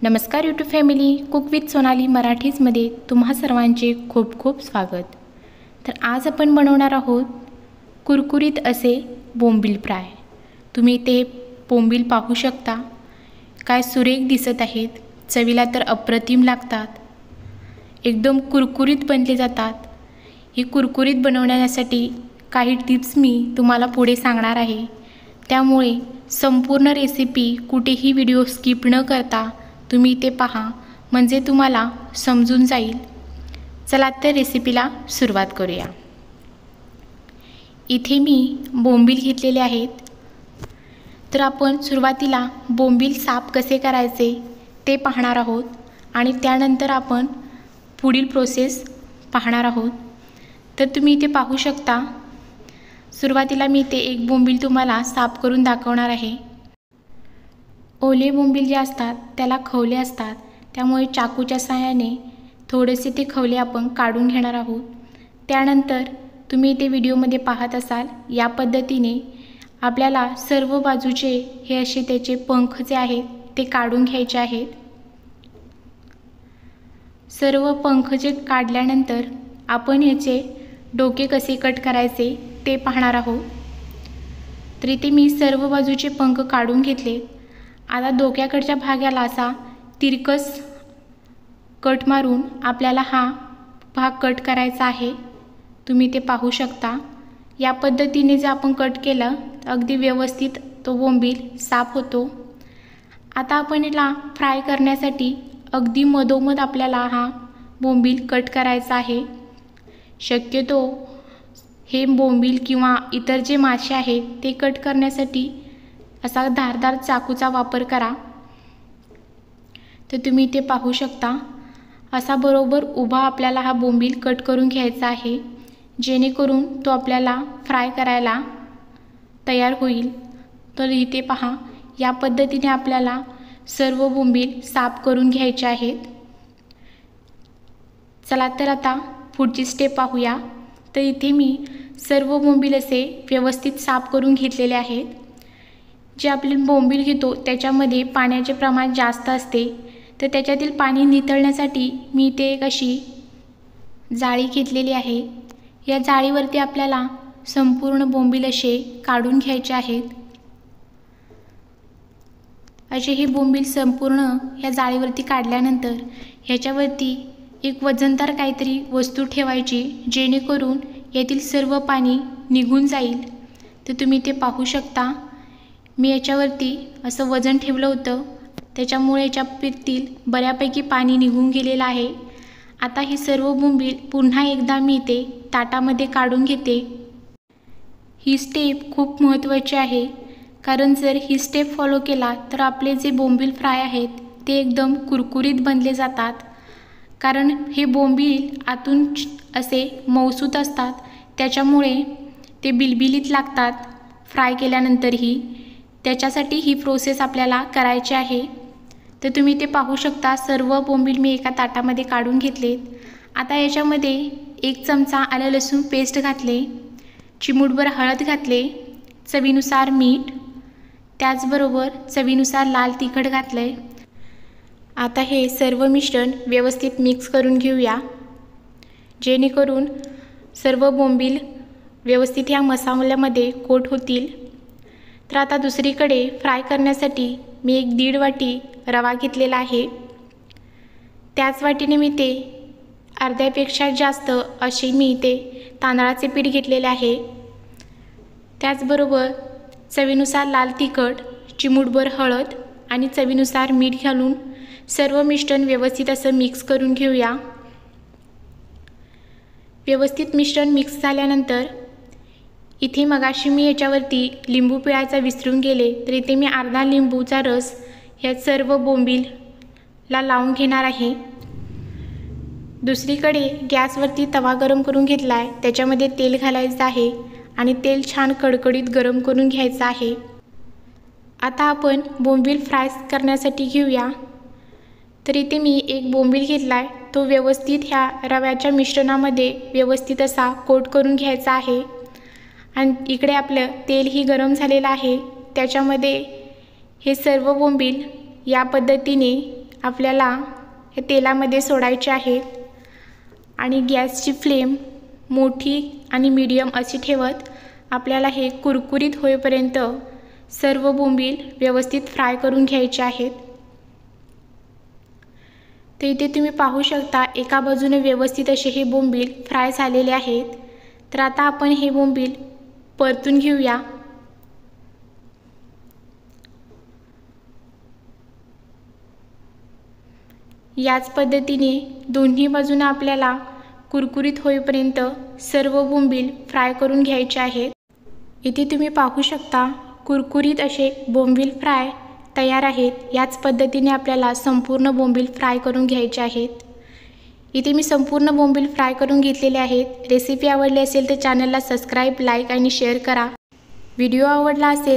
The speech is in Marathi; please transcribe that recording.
नमस्कार YouTube family, cook with Sonali मराठीजमध्ये तुम्हा सर्वांचे खूप खूप स्वागत। तर आज आपण बनवणार आहोत कुरकुरीत असे बोंबील फ्राय। तुम्ही ते बोंबील पाहू शकता, काय सुरेख दिसत आहेत। चवीला तर अप्रतिम लागतात, एकदम कुरकुरीत बनले जातात। ही कुरकुरीत बनवण्यासाठी काही टिप्स मी तुम्हाला पुढे सांगणार आहे, त्यामुळे संपूर्ण रेसिपी कुठेही व्हिडिओ स्किप न करता तुम्ही ते पहा, म्हणजे तुम्हाला समजून जाईल। चला तर रेसिपीला सुरुवात करूया। इथे मी बोंबील घेतलेले आहेत। तर आपण सुरुवातीला बोंबील साफ कसे करायचे ते पाहणार आहोत आणि त्यानंतर आपण पुढील प्रोसेस पाहणार आहोत। तर तुम्ही इथे पाहू शकता, सुरुवातीला मी ते एक बोंबील तुम्हाला साफ करून दाखवणार आहे। ओले बोंबील जे असतात त्याला खवले असतात, त्यामुळे चाकूच्या सहाय्याने थोडेसे ते खवले आपण काढून घेणार आहोत। त्यानंतर तुम्ही ते व्हिडिओमध्ये पाहत असाल, या पद्धतीने आपल्याला सर्व बाजूचे हे असे त्याचे पंख जे आहेत ते काढून घ्यायचे आहेत। सर्व पंख जे काढल्यानंतर आपण याचे डोके कसे कट करायचे ते पाहणार आहोत। तर इथे मी सर्व बाजूचे पंख काढून घेतले। आता डोक्याकडच्या भागाला असा तिरकस कट मारून आपल्याला हा भाग कट करायचा आहे। तुम्ही ते पाहू शकता, या पद्धतीने जर आपण कट केलं तर अगदी व्यवस्थित तो बोंबील साफ होतो। आता आपण याला फ्राय करण्यासाठी अगदी मधोमध आपल्याला हा बोंबील कट करायचा आहे। शक्यतो हे बोंबील किंवा इतर जे मासे आहेत ते कट करण्यासाठी असा धारदार चाकूचा वापर करा। तर तुम्ही ते पाहू शकता, असा बरोबर उभा आपल्याला हा बोंबील कट करून घ्यायचा आहे, जेणेकरून तो आपल्याला फ्राय करायला तयार होईल। तर इथे पहा, या पद्धतीने आपल्याला सर्व बोंबील साफ करून घ्यायचे आहेत। चला तर आता पुढची स्टेप पाहूया। तर इथे मी सर्व बोंबील असे व्यवस्थित साफ करून घेतलेले आहेत। जे आपले बोंबील घेतो त्याच्यामध्ये पाण्याचे प्रमाण जास्त असते, तर त्याच्यातील पाणी निथळण्यासाठी मी ते एक अशी जाळी घेतलेली आहे। या जाळीवरती आपल्याला संपूर्ण बोंबील असे काढून घ्यायचे आहेत। असे हे बोंबील संपूर्ण या जाळीवरती काढल्यानंतर ह्याच्यावरती एक वजनदार काहीतरी वस्तू ठेवायची, जेणेकरून यातील सर्व पाणी निघून जाईल। तर तुम्ही ते पाहू शकता, मी याच्यावरती असं वजन ठेवलं होतं, त्याच्यामुळे याच्यातील बऱ्यापैकी पाणी निघून गेलेलं आहे। आता हे सर्व बोंबील पुन्हा एकदा मी ते ताटामध्ये काढून घेते। ही स्टेप खूप महत्त्वाची आहे, कारण जर ही स्टेप फॉलो केला तर आपले जे बोंबील फ्राय आहेत ते एकदम कुरकुरीत बनले जातात। कारण हे बोंबील आतून असे मऊसूत असतात, त्याच्यामुळे ते बिलबिलीत लागतात फ्राय केल्यानंतरही। त्याच्यासाठी ही प्रोसेस आपल्याला करायची आहे। तर तुम्ही ते पाहू शकता, सर्व बोंबील मी एका ताटामध्ये काढून घेतलेत। आता याच्यामध्ये 1 चमचा आलं लसूण पेस्ट घातले, चिमूटभर हळद घातले, चवीनुसार मीठ, त्याचबरोबर चवीनुसार लाल तिखट घातले। आता हे सर्व मिश्रण व्यवस्थित मिक्स करून घेऊया, जेणेकरून सर्व बोंबील व्यवस्थित या मसाल्यामध्ये कोट होतील। तर आता दुसरीकडे फ्राय करण्यासाठी मी एक 1.5 वाटी रवा घेतलेला आहे। त्याच वाटीने मी ते अर्ध्यापेक्षा जास्त असे मी ते तांदळाचे पीठ घेतलेले आहे। त्याचबरोबर चवीनुसार लाल तिखट, चिमूटभर हळद आणि चवीनुसार मीठ घालून सर्व मिश्रण व्यवस्थित असं मिक्स करून घेऊया। व्यवस्थित मिश्रण मिक्स झाल्यानंतर इथे मगाशी मी याच्यावरती लिंबू पिळायचा विसरून गेले, तर इथे मी अर्धा लिंबूचा रस ह्या सर्व बोंबीलला लावून घेणार आहे। दुसरीकडे गॅसवरती तवा गरम करून घेतला आहे, त्याच्यामध्ये तेल घालायचं आहे आणि तेल छान कडकडीत गरम करून घ्यायचं आहे। आता आपण बोंबील फ्राय करण्यासाठी घेऊया। तर इथे मी एक बोंबील घेतला आहे, तो व्यवस्थित ह्या रव्याच्या मिश्रणामध्ये व्यवस्थित असा कोट करून घ्यायचा आहे। आणि इकडे आपलं तेलही गरम झालेलं आहे, त्याच्यामध्ये हे सर्व बोंबील या पद्धतीने आपल्याला हे तेलामध्ये सोडायचे आहेत आणि गॅसची फ्लेम मोठी आणि मीडियम अशी ठेवत आपल्याला हे कुरकुरीत होईपर्यंत सर्व बोंबील व्यवस्थित फ्राय करून घ्यायचे आहेत। तर इथे तुम्ही पाहू शकता एका बाजूने व्यवस्थित असे हे बोंबील फ्राय झालेले आहेत। तर आता आपण हे बोंबील परतून घेऊया। याच पद्धतीने दोन्ही बाजूने आपल्याला कुरकुरीत होईपर्यंत सर्व बोंबील फ्राय करून घ्यायचे आहेत। इथे तुम्ही पाहू शकता कुरकुरीत असे बोंबील फ्राय तयार आहेत। याच पद्धतीने आपल्याला संपूर्ण बोंबील फ्राय करून घ्यायचे आहेत। इथे मी संपूर्ण बोंबील फ्राय करून घेतलेले आहेत। रेसिपी आवडली असेल तर चॅनलला सबस्क्राइब, लाईक आणि शेअर करा। व्हिडिओ आवडला असेल